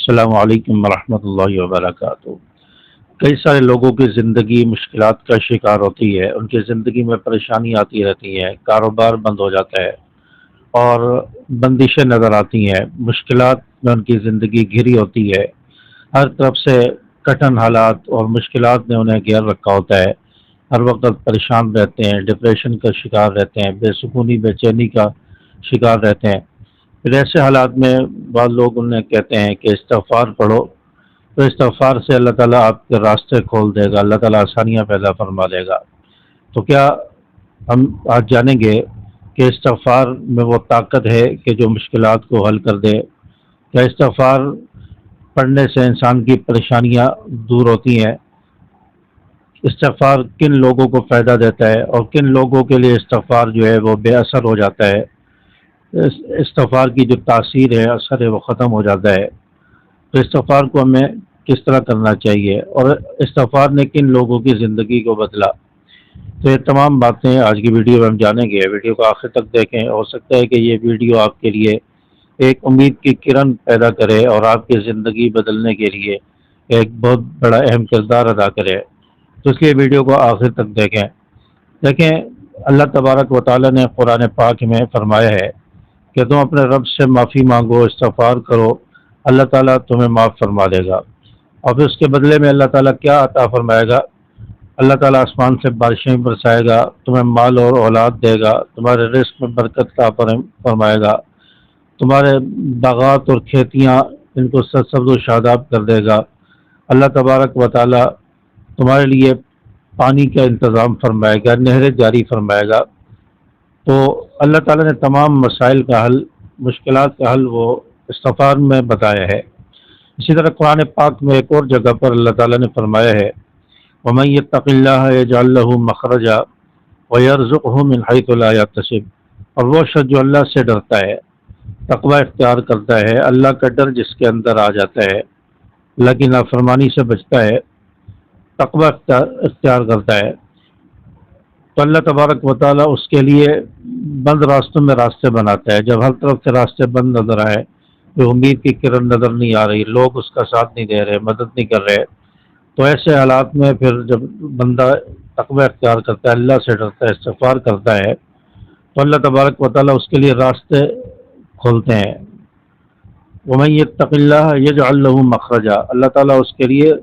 السلام علیکم ورحمۃ اللہ وبرکاتہ۔ کئی سارے لوگوں کی زندگی مشکلات کا شکار ہوتی ہے، ان کی زندگی میں پریشانی آتی رہتی ہے، کاروبار بند ہو جاتا ہے اور بندشیں نظر آتی ہیں، مشکلات میں ان کی زندگی گھری ہوتی ہے، ہر طرف سے کٹھن حالات اور مشکلات نے انہیں گھیر رکھا ہوتا ہے، ہر وقت پریشان رہتے ہیں، ڈپریشن کا شکار رہتے ہیں، بے سکونی بے چینی کا شکار رہتے ہیں۔ پھر ایسے حالات میں بعض لوگ انہیں کہتے ہیں کہ استغفار پڑھو، تو استغفار سے اللہ تعالیٰ آپ کے راستے کھول دے گا، اللہ تعالیٰ آسانیاں پیدا فرما دے گا۔ تو کیا ہم آج جانیں گے کہ استغفار میں وہ طاقت ہے کہ جو مشکلات کو حل کر دے؟ کیا استغفار پڑھنے سے انسان کی پریشانیاں دور ہوتی ہیں؟ استغفار کن لوگوں کو فائدہ دیتا ہے اور کن لوگوں کے لیے استغفار جو ہے وہ بے اثر ہو جاتا ہے؟ استغفار کی جو تاثیر ہے، اثر ہے، وہ ختم ہو جاتا ہے۔ تو استغفار کو ہمیں کس طرح کرنا چاہیے اور استغفار نے کن لوگوں کی زندگی کو بدلا؟ تو یہ تمام باتیں آج کی ویڈیو میں ہم جانیں گے۔ ویڈیو کو آخر تک دیکھیں، ہو سکتا ہے کہ یہ ویڈیو آپ کے لیے ایک امید کی کرن پیدا کرے اور آپ کی زندگی بدلنے کے لیے ایک بہت بڑا اہم کردار ادا کرے، تو اس لیے ویڈیو کو آخر تک دیکھیں۔ اللہ تبارک و تعالیٰ نے قرآن پاک میں فرمایا ہے کہ تم اپنے رب سے معافی مانگو، استغفار کرو، اللہ تعالیٰ تمہیں معاف فرما دے گا۔ اور پھر اس کے بدلے میں اللہ تعالیٰ کیا عطا فرمائے گا؟ اللہ تعالیٰ آسمان سے بارشیں برسائے گا، تمہیں مال اور اولاد دے گا، تمہارے رزق میں برکت کا فرمائے گا، تمہارے باغات اور کھیتیاں ان کو سرسبز و شاداب کر دے گا۔ اللہ تبارک و تعالیٰ تمہارے لیے پانی کا انتظام فرمائے گا، نہریں جاری فرمائے گا۔ تو اللہ تعالیٰ نے تمام مسائل کا حل، مشکلات کا حل وہ استغفار میں بتایا ہے۔ اسی طرح قرآن پاک میں ایک اور جگہ پر اللہ تعالیٰ نے فرمایا ہے وَمَن يَتَّقِ اللَّهَ يَجْعَل لَّهُ مَخْرَجًا وَيَرْزُقْهُ مِنْ حَيْثُ لَا يَحْتَسِبُ۔ اور وہ شخص جو اللہ سے ڈرتا ہے، تقوی اختیار کرتا ہے، اللہ کا ڈر جس کے اندر آ جاتا ہے، اللہ کی نافرمانی سے بچتا ہے، تقوی اختیار کرتا ہے، تو اللہ تبارک و تعالیٰ اس کے لیے بند راستوں میں راستے بناتا ہے۔ جب ہر طرف سے راستے بند نظر آئے، جو امید کی کرن نظر نہیں آ رہی، لوگ اس کا ساتھ نہیں دے رہے، مدد نہیں کر رہے، تو ایسے حالات میں پھر جب بندہ تقوی اختیار کرتا ہے، اللہ سے ڈرتا ہے، استغفار کرتا ہے، تو اللہ تبارک و تعالیٰ اس کے لیے راستے کھولتے ہیں۔ وَمَن يَتَّقِ اللَّهَ يَجْعَل لَّهُ مَخْرَجًا، اللہ تعالیٰ اس کے لیے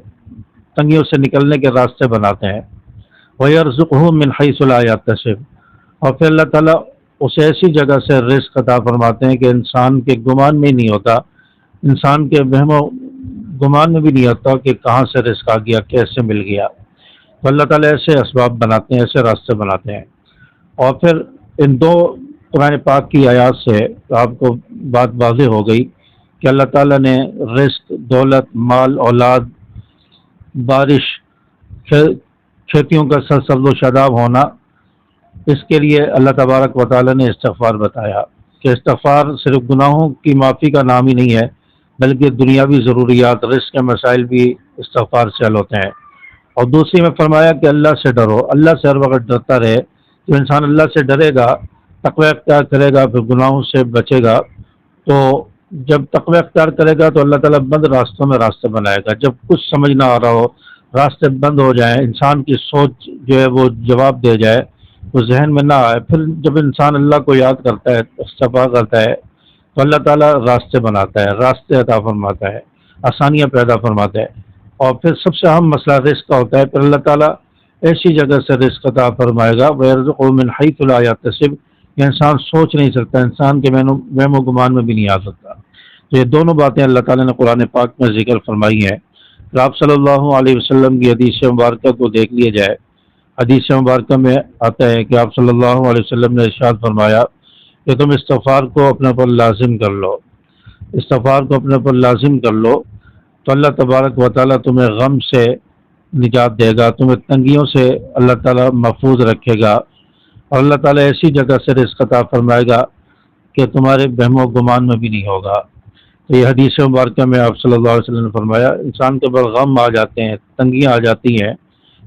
تنگیوں سے نکلنے کے راستے بناتے ہیں۔ وَيَرْزُقْهُ مِنْ حَيْثُ لَا يَحْتَسِبُ، اور پھر اللہ تعالیٰ اسے ایسی جگہ سے رزق عطا فرماتے ہیں کہ انسان کے گمان میں نہیں ہوتا، انسان کے وہم و گمان میں بھی نہیں ہوتا کہ کہاں سے رزق آ گیا، کیسے مل گیا۔ تو اللہ تعالیٰ ایسے اسباب بناتے ہیں، ایسے راستے بناتے ہیں۔ اور پھر ان دو قرآن پاک کی آیات سے آپ کو بات واضح ہو گئی کہ اللہ تعالیٰ نے رزق، دولت، مال، اولاد، بارش، کھیتیوں کا سرسبز و شاداب ہونا، اس کے لیے اللہ تبارک و تعالیٰ نے استغفار بتایا کہ استغفار صرف گناہوں کی معافی کا نام ہی نہیں ہے، بلکہ دنیاوی ضروریات، رزق کے مسائل بھی استغفار سے حل ہوتے ہیں۔ اور دوسری میں فرمایا کہ اللہ سے ڈرو، اللہ سے ہر وقت ڈرتا رہے۔ تو انسان اللہ سے ڈرے گا، تقوی اختیار کرے گا، پھر گناہوں سے بچے گا، تو جب تقوی اختیار کرے گا تو اللہ تعالیٰ بند راستوں میں راستے بنائے گا۔ جب کچھ سمجھ نہ آ رہا ہو، راستے بند ہو جائیں، انسان کی سوچ جو ہے وہ جواب دے جائے، وہ ذہن میں نہ آئے، پھر جب انسان اللہ کو یاد کرتا ہے، استغفار کرتا ہے، تو اللہ تعالیٰ راستے بناتا ہے، راستے عطا فرماتا ہے، آسانیاں پیدا فرماتا ہے۔ اور پھر سب سے اہم مسئلہ رزق کا ہوتا ہے، پھر اللہ تعالیٰ ایسی جگہ سے رزق عطا فرمائے گا وَيَرْزُقْهُ مِنْ حَيْثُ لَا يَحْتَسِبُ، کہ انسان سوچ نہیں سکتا، انسان کے وہم و گمان میں بھی نہیں آ سکتا۔ تو یہ دونوں باتیں اللہ تعالیٰ نے قرآن پاک میں ذکر فرمائی ہیں۔ آپ صلی اللہ علیہ وسلم کی حدیث مبارکہ کو دیکھ لیا جائے، حدیث مبارکہ میں آتا ہے کہ آپ صلی اللہ علیہ وسلم نے ارشاد فرمایا کہ تم استغفار کو اپنے پر لازم کر لو، استغفار کو اپنے پر لازم کر لو، تو اللہ تبارک و تعالیٰ تمہیں غم سے نجات دے گا، تمہیں تنگیوں سے اللہ تعالیٰ محفوظ رکھے گا، اور اللہ تعالیٰ ایسی جگہ سے رزق عطا فرمائے گا کہ تمہارے وہم و گمان میں بھی نہیں ہوگا۔ تو یہ حدیث مبارکہ میں آپ صلی اللہ علیہ وسلم نے فرمایا، انسان کے اوپر غم آ جاتے ہیں، تنگیاں آ جاتی ہیں،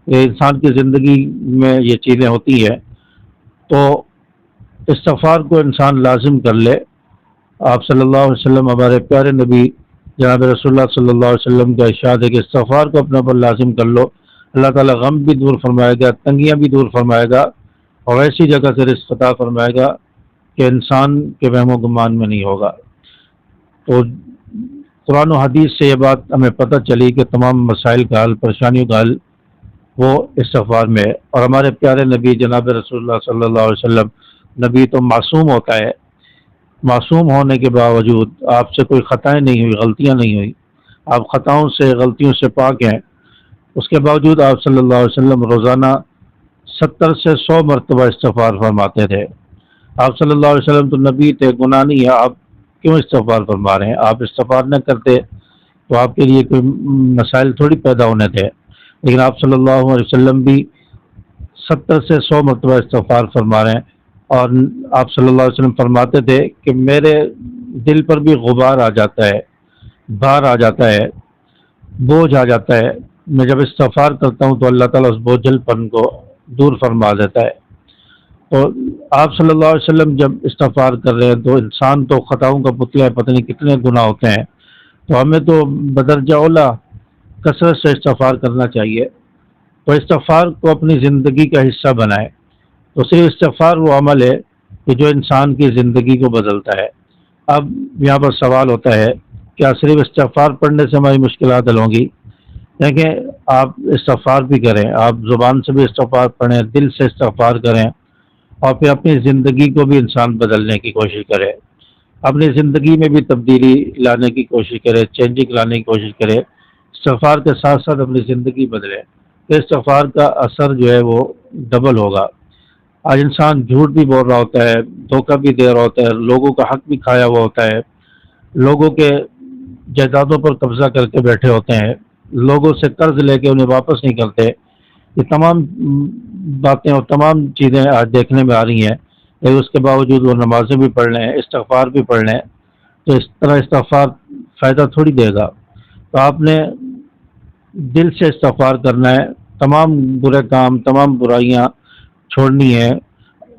یہ انسان کی زندگی میں یہ چیزیں ہوتی ہیں، تو استغفار کو انسان لازم کر لے۔ آپ صلی اللہ علیہ وسلم، ہمارے پیارے نبی جناب رسول اللہ صلی اللہ علیہ وسلم کا ارشاد ہے کہ استغفار کو اپنے پر لازم کر لو، اللہ تعالیٰ غم بھی دور فرمائے گا، تنگیاں بھی دور فرمائے گا، اور ایسی جگہ سے رزق عطا فرمائے گا کہ انسان کے وہم و گمان میں نہیں ہوگا۔ تو قرآن و حدیث سے یہ بات ہمیں پتہ چلی کہ تمام مسائل کا حل، پریشانیوں کا حل وہ استغفار میں ہے۔ اور ہمارے پیارے نبی جناب رسول اللہ صلی اللہ علیہ وسلم، نبی تو معصوم ہوتا ہے، معصوم ہونے کے باوجود آپ سے کوئی خطائیں نہیں ہوئی، غلطیاں نہیں ہوئی، آپ خطاؤں سے غلطیوں سے پاک ہیں، اس کے باوجود آپ صلی اللہ علیہ وسلم روزانہ 70 سے 100 مرتبہ استغفار فرماتے تھے۔ آپ صلی اللہ علیہ وسلم تو نبی تھے، گناہ نہیں ہے، آپ کیوں استغفار فرما رہے ہیں؟ آپ استغفار نہ کرتے تو آپ کے لیے کوئی مسائل تھوڑی پیدا ہونے تھے، لیکن آپ صلی اللہ علیہ وسلم بھی 70 سے 100 مرتبہ استغفار فرما رہے ہیں۔ اور آپ صلی اللہ علیہ وسلم فرماتے تھے کہ میرے دل پر بھی غبار آ جاتا ہے، بھار آ جاتا ہے، بوجھ آ جاتا ہے، میں جب استغفار کرتا ہوں تو اللہ تعالیٰ اس بوجھل پن کو دور فرما دیتا ہے۔ تو آپ صلی اللہ علیہ وسلم جب استغفار کر رہے ہیں تو انسان تو خطاؤں کا پتلا ہے، پتہ نہیں کتنے گناہ ہوتے ہیں، تو ہمیں تو بدرجہ اولا کثرت سے استغفار کرنا چاہیے۔ تو استغفار کو اپنی زندگی کا حصہ بنائیں۔ تو صرف استغفار وہ عمل ہے کہ جو انسان کی زندگی کو بدلتا ہے۔ اب یہاں پر سوال ہوتا ہے، کیا صرف استغفار پڑھنے سے ہماری مشکلات حل ہوں گی؟ دیکھیں، آپ استغفار بھی کریں، آپ زبان سے بھی استغفار پڑھیں، دل سے استغفار کریں، اور پھر اپنی زندگی کو بھی انسان بدلنے کی کوشش کرے، اپنی زندگی میں بھی تبدیلی لانے کی کوشش کرے، چینجنگ لانے کی کوشش کرے، استغفار کے ساتھ ساتھ اپنی زندگی بدلے، تو استغفار کا اثر جو ہے وہ ڈبل ہوگا۔ آج انسان جھوٹ بھی بول رہا ہوتا ہے، دھوکہ بھی دے رہا ہوتا ہے، لوگوں کا حق بھی کھایا ہوا ہوتا ہے، لوگوں کے جائیدادوں پر قبضہ کر کے بیٹھے ہوتے ہیں، لوگوں سے قرض لے کے انہیں واپس نہیں کرتے۔ یہ تمام باتیں اور تمام چیزیں آج دیکھنے میں آ رہی ہیں، لیکن اس کے باوجود وہ نمازیں بھی پڑھ لیں، استغفار بھی پڑھ لیں، تو اس طرح استغفار فائدہ تھوڑی دے گا۔ تو آپ نے دل سے استغفار کرنا ہے، تمام برے کام، تمام برائیاں چھوڑنی ہے،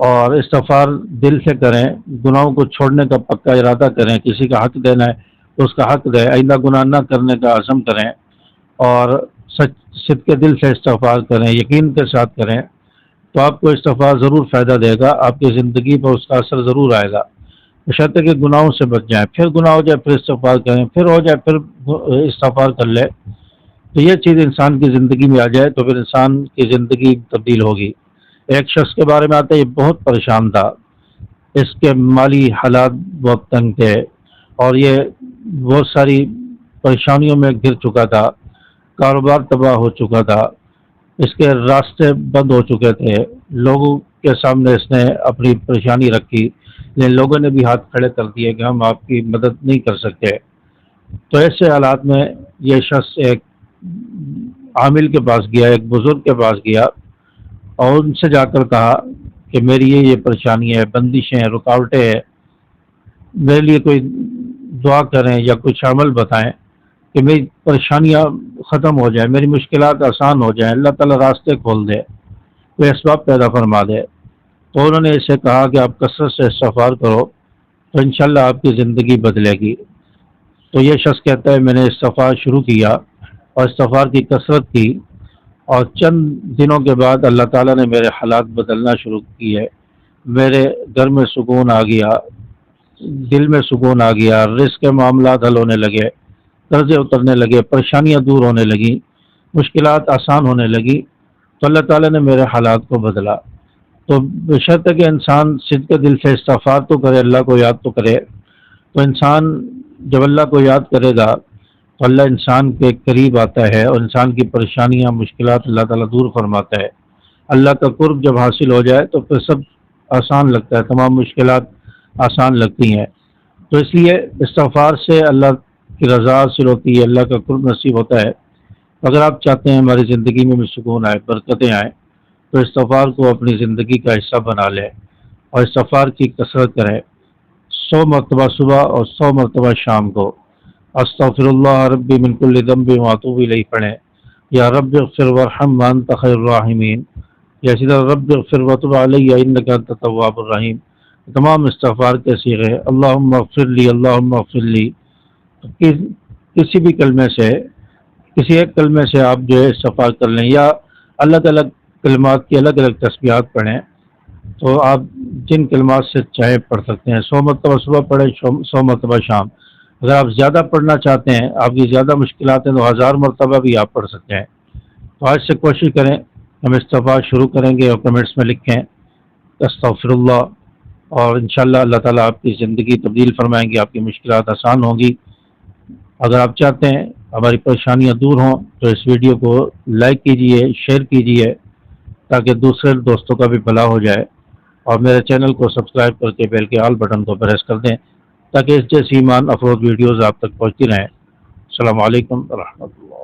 اور استغفار دل سے کریں، گناہوں کو چھوڑنے کا پکا ارادہ کریں، کسی کا حق دینا ہے تو اس کا حق دیں، آئندہ گناہ نہ کرنے کا عزم کریں، اور صدق کے دل سے استغفار کریں، یقین کے ساتھ کریں، تو آپ کو استغفار ضرور فائدہ دے گا، آپ کی زندگی پر اس کا اثر ضرور آئے گا، بشرطے کہ گناہوں سے بچ جائیں، پھر گناہ ہو جائے پھر استغفار کریں، پھر ہو جائے پھر استغفار کر لے، تو یہ چیز انسان کی زندگی میں آ جائے تو پھر انسان کی زندگی تبدیل ہوگی۔ ایک شخص کے بارے میں آتا ہے، یہ بہت پریشان تھا، اس کے مالی حالات بہت تنگ تھے، اور یہ بہت ساری پریشانیوں میں گر چکا تھا، کاروبار تباہ ہو چکا تھا، اس کے راستے بند ہو چکے تھے، لوگوں کے سامنے اس نے اپنی پریشانی رکھی، لیکن لوگوں نے بھی ہاتھ کھڑے کر دیے کہ ہم آپ کی مدد نہیں کر سکتے۔ تو ایسے حالات میں یہ شخص ایک عامل کے پاس گیا، ایک بزرگ کے پاس گیا، اور ان سے جا کر کہا کہ میری یہ پریشانی ہے، بندشیں ہیں، رکاوٹیں ہیں، میرے لیے کوئی دعا کریں یا کچھ عمل بتائیں کہ میری پریشانیاں ختم ہو جائیں، میری مشکلات آسان ہو جائیں، اللہ تعالیٰ راستے کھول دے، کوئی اسباب پیدا فرما دے۔ تو انہوں نے اسے کہا کہ آپ کثرت سے استغفار کرو تو انشاءاللہ آپ کی زندگی بدلے گی۔ تو یہ شخص کہتا ہے، میں نے استغفار شروع کیا اور استغفار کی کثرت کی، اور چند دنوں کے بعد اللہ تعالیٰ نے میرے حالات بدلنا شروع کیے، میرے گھر میں سکون آ گیا، دل میں سکون آ گیا، رزق کے معاملات حل ہونے لگے، قرضے اترنے لگے، پریشانیاں دور ہونے لگیں، مشکلات آسان ہونے لگی، تو اللہ تعالیٰ نے میرے حالات کو بدلا۔ تو بشرط ہے کہ انسان صدق دل سے استغفار تو کرے، اللہ کو یاد تو کرے، تو انسان جب اللہ کو یاد کرے گا تو اللہ انسان کے قریب آتا ہے، اور انسان کی پریشانیاں، مشکلات اللہ تعالیٰ دور فرماتا ہے۔ اللہ کا قرب جب حاصل ہو جائے تو پھر سب آسان لگتا ہے، تمام مشکلات آسان لگتی ہیں۔ تو اس لیے استغفار سے اللہ کی رضا حاصل ہوتی ہے، اللہ کا قرب نصیب ہوتا ہے۔ اگر آپ چاہتے ہیں ہماری زندگی میں بھی سکون آئے، برکتیں آئیں، تو استغفار کو اپنی زندگی کا حصہ بنا لیں، اور استغفار کی کثرت کریں، 100 مرتبہ صبح اور 100 مرتبہ شام کو استغفر اللہ ربی من کل ذنب واتوب الیہ پڑھیں، یا رب اغفر وارحم وانت خیر الراحمین، یا اسی طرح رب اغفر وتب علی انک انت التواب الرحیم۔ تمام استغفار کے صیغے، اللہم اغفر لی، اللہم اغفر لی، کسی بھی کلمے سے، کسی ایک کلمے سے آپ جو ہے استغفار کر لیں، یا الگ الگ کلمات کی الگ الگ تسبیحات پڑھیں، تو آپ جن کلمات سے چاہے پڑھ سکتے ہیں۔ 100 مرتبہ صبح پڑھیں، 100 مرتبہ شام۔ اگر آپ زیادہ پڑھنا چاہتے ہیں، آپ کی زیادہ مشکلات ہیں، تو 1000 مرتبہ بھی آپ پڑھ سکتے ہیں۔ تو آج سے کوشش کریں، ہم استغفار شروع کریں گے اور کمنٹس میں لکھیں استغفر اللہ، اور انشاءاللہ اللہ تعالیٰ آپ کی زندگی تبدیل فرمائیں گے، آپ کی مشکلات آسان ہوں گی۔ اگر آپ چاہتے ہیں ہماری پریشانیاں دور ہوں تو اس ویڈیو کو لائک کیجئے، شیئر کیجئے، تاکہ دوسرے دوستوں کا بھی بھلا ہو جائے، اور میرے چینل کو سبسکرائب کر کے بیل کے آل بٹن کو پریس کر دیں تاکہ اس جیسی ایمان افروز ویڈیوز آپ تک پہنچتی رہیں۔ السلام علیکم ورحمۃ اللہ۔